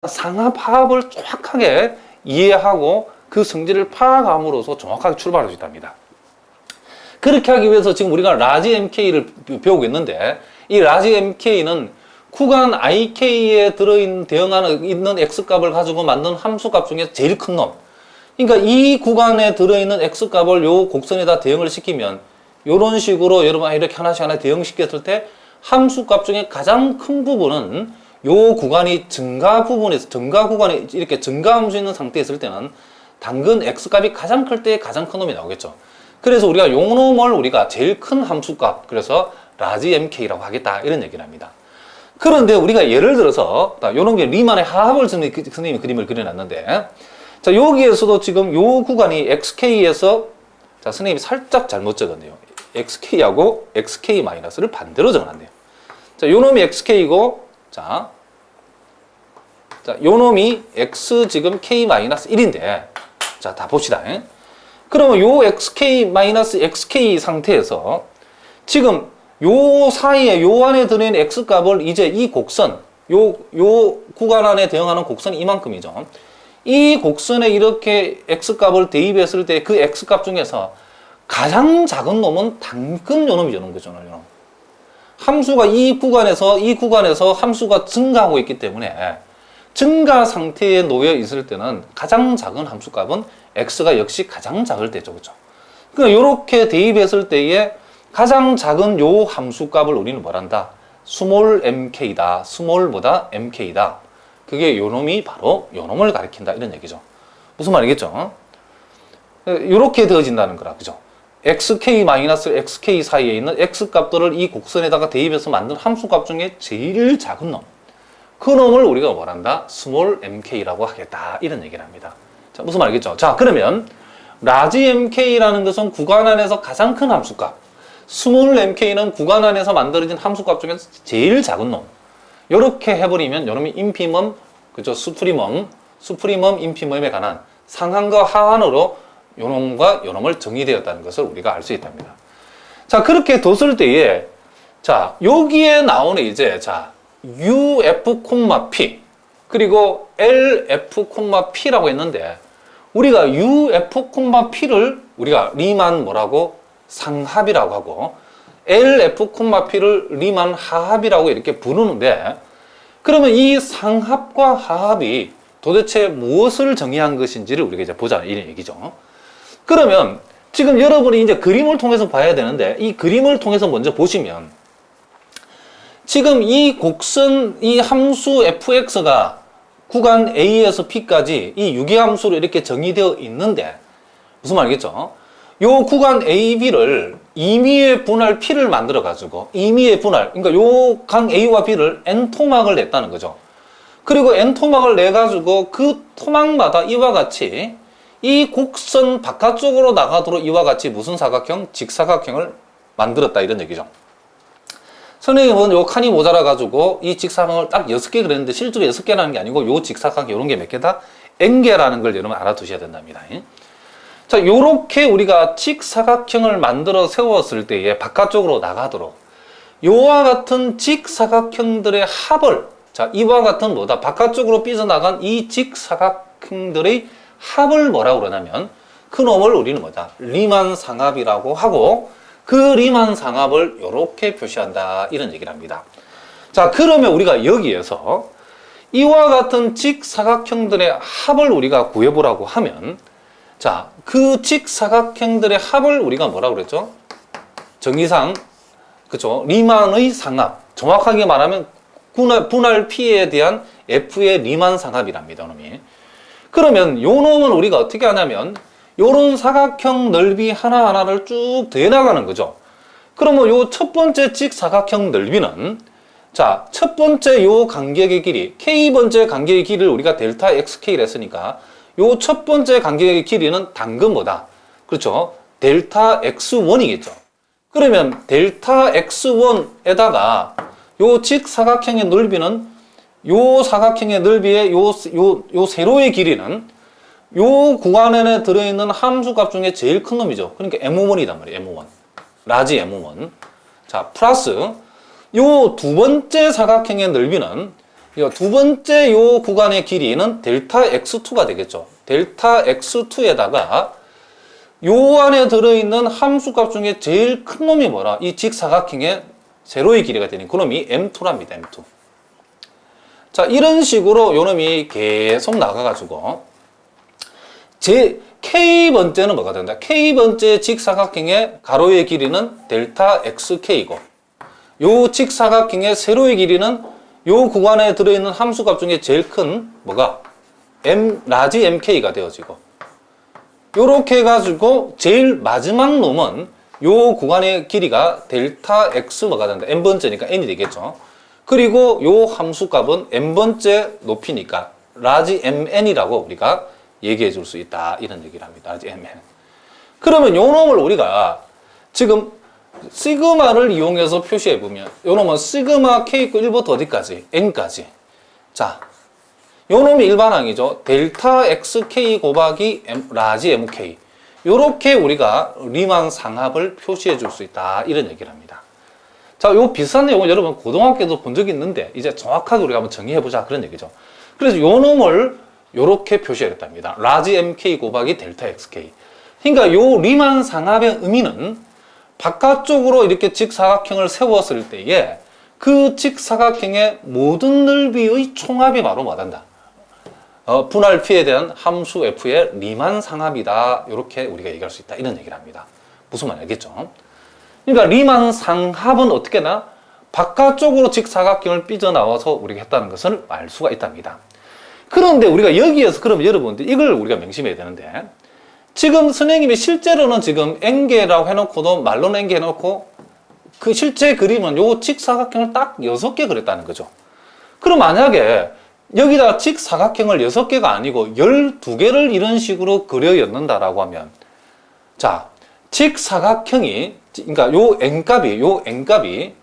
상하합을 정확하게 이해하고 그 성질을 파악함으로써 정확하게 출발할 수 있답니다. 그렇게 하기 위해서 지금 우리가 라지 MK를 배우고 있는데, 이 라지 MK는 구간 IK에 대응하는 있는 X값을 가지고 만든 함수값 중에 제일 큰 놈. 그러니까 이 구간에 들어있는 X값을 요 곡선에다 대응을 시키면 이런 식으로 여러분 이렇게 하나씩 대응시켰을 때 함수값 중에 가장 큰 부분은 요 구간이 증가 구간에 이렇게 증가함수 있는 상태에 있을 때는 당근 X값이 가장 클 때 가장 큰 놈이 나오겠죠. 그래서 우리가 요 놈을 우리가 제일 큰 함수값, 그래서 라지 MK라고 하겠다, 이런 얘기를 합니다. 그런데 우리가 예를 들어서 요런 게 리만의 하합을 선생님이 그림을 그려놨는데, 자, 여기에서도 지금 요 구간이 XK에서, 자, 선생님이 살짝 잘못 적었네요. XK하고 XK-를 반대로 적어놨네요. 자, 요 놈이 XK이고, 자, 요 놈이 X 지금 K-1인데, 자, 다 봅시다. 그러면 요 XK-XK 상태에서 지금 요 사이에 요 안에 들어있는 X값을 이제 이 곡선, 요 구간 안에 대응하는 곡선이 이만큼이죠. 이 곡선에 이렇게 X값을 대입했을 때 그 X값 중에서 가장 작은 놈은 당근 요놈이 요놈 거죠. 요놈. 함수가 이 구간에서 함수가 증가하고 있기 때문에 증가 상태에 놓여 있을 때는 가장 작은 함수값은 X가 역시 가장 작을 때죠. 그죠? 그러니까 이렇게 대입했을 때에 가장 작은 요 함수값을 우리는 뭐란다? 스몰 mk다. 스몰보다 mk다. 그게 요놈이 바로 요놈을 가리킨다, 이런 얘기죠. 무슨 말이겠죠? 이렇게 되어진다는 거라. 그죠? xk-xk 사이에 있는 x값들을 이 곡선에다가 대입해서 만든 함수값 중에 제일 작은 놈, 그 놈을 우리가 뭐란다? 스몰 mk라고 하겠다, 이런 얘기를 합니다. 자, 무슨 말이겠죠? 자, 그러면 라지 mk라는 것은 구간 안에서 가장 큰 함수값, 스몰 mk는 구간 안에서 만들어진 함수값 중에 제일 작은 놈. 이렇게 해버리면 요놈이 인피멈, 그죠? 수프리멈, 인피멈에 관한 상한과 하한으로 요놈과 요놈을 정의되었다는 것을 우리가 알 수 있답니다. 자, 그렇게 뒀을 때에, 자, 여기에 나오는 이제, 자, UF, P, 그리고 LF, P라고 했는데, 우리가 UF, P를 우리가 리만 뭐라고? 상합이라고 하고, LF, P를 리만 하합이라고 이렇게 부르는데, 그러면 이 상합과 하합이 도대체 무엇을 정의한 것인지를 우리가 이제 보자, 이런 얘기죠. 그러면 지금 여러분이 이제 그림을 통해서 봐야 되는데, 이 그림을 통해서 먼저 보시면, 지금 이 곡선, 이 함수 fx가 구간 a에서 p까지 이 유기함수로 이렇게 정의되어 있는데, 무슨 말이겠죠? 요 구간 AB를 임의의 분할 P를 만들어가지고, 임의의 분할, 그러니까 요 강 A와 B를 N토막을 냈다는 거죠. 그리고 N토막을 내가지고 그 토막마다 이와 같이 이 곡선 바깥쪽으로 나가도록 이와 같이 무슨 사각형? 직사각형을 만들었다, 이런 얘기죠. 선생님은 요 칸이 모자라가지고 이 직사각형을 딱 6개 그랬는데 실제로 6개라는 게 아니고 요 직사각형 요런 게 몇 개다? N개라는 걸 여러분 알아두셔야 된답니다. 자, 요렇게 우리가 직사각형을 만들어 세웠을 때에 바깥쪽으로 나가도록 요와 같은 직사각형들의 합을, 자, 이와 같은 뭐다? 바깥쪽으로 삐져나간 이 직사각형들의 합을 뭐라고 그러냐면 그 놈을 우리는 뭐다? 리만 상합이라고 하고, 그 리만 상합을 요렇게 표시한다, 이런 얘기를 합니다. 자, 그러면 우리가 여기에서 이와 같은 직사각형들의 합을 우리가 구해보라고 하면, 자, 그 직사각형들의 합을 우리가 뭐라고 그랬죠? 정의상, 그죠? 리만의 상합. 정확하게 말하면 분할 P에 대한 F의 리만 상합이랍니다, 놈이. 그러면 요 놈은 우리가 어떻게 하냐면, 요런 사각형 넓이 하나하나를 쭉 더해나가는 거죠. 그러면 요 첫 번째 직사각형 넓이는, 자, 첫 번째 요 간격의 길이, K번째 간격의 길이를 우리가 델타 XK를 했으니까, 요 첫 번째 간격의 길이는 당근 뭐다? 그렇죠? 델타 X1이겠죠. 그러면 델타 X1에다가 요 직사각형의 넓이는, 요 사각형의 넓이의 요 세로의 길이는 요 구간 안에 들어있는 함수값 중에 제일 큰 놈이죠. 그러니까 M1이단 말이에요. M1. 라지 M1. 자, 플러스 요 두 번째 사각형의 넓이는 두 번째 요 구간의 길이는 델타 x2가 되겠죠. 델타 x2에다가 요 안에 들어있는 함수값 중에 제일 큰 놈이 뭐라? 이 직사각형의 세로의 길이가 되는 그놈이 m2랍니다. m2. 자, 이런 식으로 요 놈이 계속 나가가지고 K번째는 뭐가 된다? K번째 직사각형의 가로의 길이는 델타 xk이고 요 직사각형의 세로의 길이는 요 구간에 들어있는 함수값 중에 제일 큰 뭐가? 라지 mk가 되어지고 요렇게 해가지고 제일 마지막 놈은 요 구간의 길이가 델타 x 뭐가 된다? n번째니까 n이 되겠죠. 그리고 요 함수값은 n번째 높이니까 라지 mn이라고 우리가 얘기해 줄 수 있다. 이런 얘기를 합니다. 라지 mn. 그러면 요 놈을 우리가 지금 시그마를 이용해서 표시해 보면 요 놈은 시그마 k 있고 1부터 어디까지? n까지. 자, 요 놈이 일반항이죠. 델타 xk 곱하기 라지 mk. 요렇게 우리가 리만 상합을 표시해 줄 수 있다. 이런 얘기를 합니다. 자, 요 비슷한 내용을 여러분 고등학교 때도 본 적이 있는데 이제 정확하게 우리가 한번 정의해 보자. 그런 얘기죠. 그래서 요 놈을 요렇게 표시하겠답니다. 라지 mk 곱하기 델타 xk. 그러니까 요 리만 상합의 의미는 바깥쪽으로 이렇게 직사각형을 세웠을 때에 그 직사각형의 모든 넓이의 총합이 바로 뭐단다? 분할 p에 대한 함수 f의 리만 상합이다. 이렇게 우리가 얘기할 수 있다. 이런 얘기를 합니다. 무슨 말 알겠죠? 그러니까 리만 상합은 어떻게 나? 바깥쪽으로 직사각형을 삐져나와서 우리가 했다는 것을 알 수가 있답니다. 그런데 우리가 여기에서 그럼 여러분들 이걸 우리가 명심해야 되는데 지금 선생님이 실제로는 지금 n개라고 해놓고도 말로는 n개 해놓고 그 실제 그림은 요 직사각형을 딱 6개 그렸다는 거죠. 그럼 만약에 여기다 직사각형을 6개가 아니고 12개를 이런 식으로 그려였는다라고 하면 자, 직사각형이 그러니까 요 n값이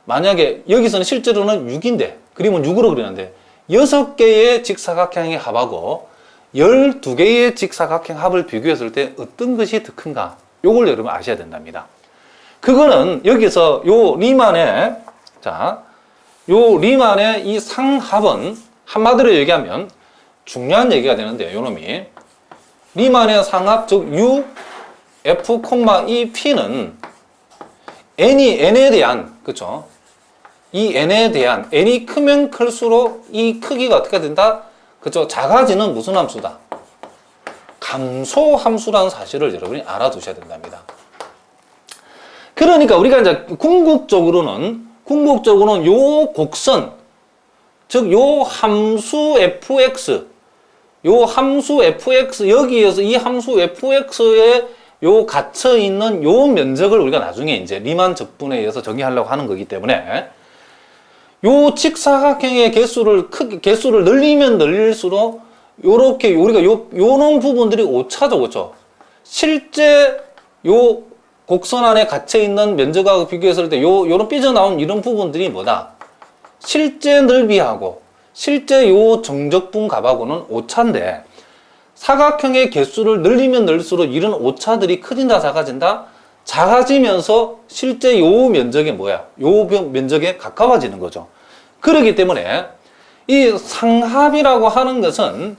만약에 여기서는 실제로는 6인데 그림은 6으로 그리는데 6개의 직사각형의 합하고 12개의 직사각형 합을 비교했을 때 어떤 것이 더 큰가? 요걸 여러분 아셔야 된답니다. 그거는 여기서 요 리만의 이 상합은 한마디로 얘기하면 중요한 얘기가 되는데 요 놈이 리만의 상합 즉 U, F, E, P는 n에 대한 그쵸? 이 n에 대한 n이 크면 클수록 이 크기가 어떻게 된다? 그쵸? 작아지는 무슨 함수다? 감소 함수라는 사실을 여러분이 알아두셔야 된답니다. 그러니까 우리가 이제 궁극적으로는 요 곡선, 즉 요 함수 fx, 여기에서 이 함수 fx에 요 갇혀 있는 요 면적을 우리가 나중에 이제 리만 적분에 의해서 정의하려고 하는 거기 때문에 요 직사각형의 개수를 늘리면 늘릴수록 요렇게 우리가 요런 부분들이 오차죠, 그렇죠? 실제 요 곡선 안에 갇혀 있는 면적하고 비교했을 때 요런 삐져나온 이런 부분들이 뭐다? 실제 넓이하고 실제 요 정적분 값하고는 오차인데 사각형의 개수를 늘리면 늘릴수록 이런 오차들이 커진다, 작아진다? 작아지면서 실제 요 면적이 뭐야? 요 면적에 가까워지는 거죠. 그렇기 때문에 이 상합이라고 하는 것은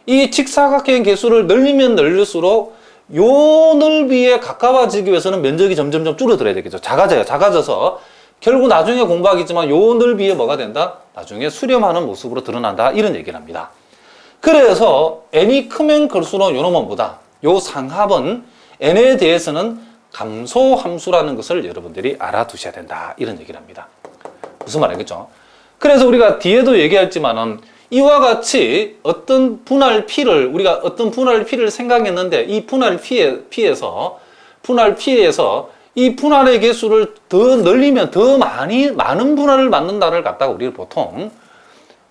이 직사각형의 개수를 늘리면 늘릴수록 요 넓이에 가까워지기 위해서는 면적이 점점점 줄어들어야 되겠죠. 작아져서 결국 나중에 공부하겠지만 요 넓이에 뭐가 된다? 나중에 수렴하는 모습으로 드러난다. 이런 얘기를 합니다. 그래서 n이 크면 클수록 요놈은 뭐다? 요 상합은 n에 대해서는 감소 함수라는 것을 여러분들이 알아두셔야 된다. 이런 얘기를 합니다. 무슨 말 알겠죠? 그래서 우리가 뒤에도 얘기했지만은 이와 같이 어떤 분할 P를 우리가 어떤 분할 P를 생각했는데 이 분할 P에서 이 분할의 개수를 더 늘리면 더 많은 분할을 만든다를 갖다가 우리를 보통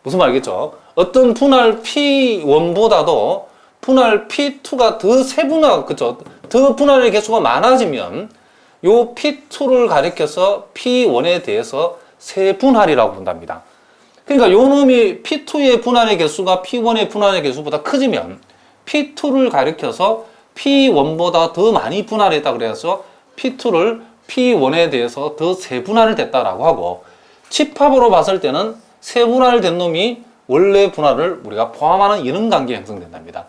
무슨 말 알겠죠? 어떤 분할 P1보다도 분할 P2가 더 세분화, 그쵸? 더 분할의 개수가 많아지면 요 P2를 가리켜서 P1에 대해서 세분할이라고 본답니다. 그러니까 요 놈이 P2의 분할의 개수가 P1의 분할의 개수보다 커지면 P2를 가리켜서 P1보다 더 많이 분할했다 그래서 P2를 P1에 대해서 더 세분할을 됐다라고 하고 집합으로 봤을 때는 세분할된 놈이 원래 분할을 우리가 포함하는 이런 관계가 형성된답니다.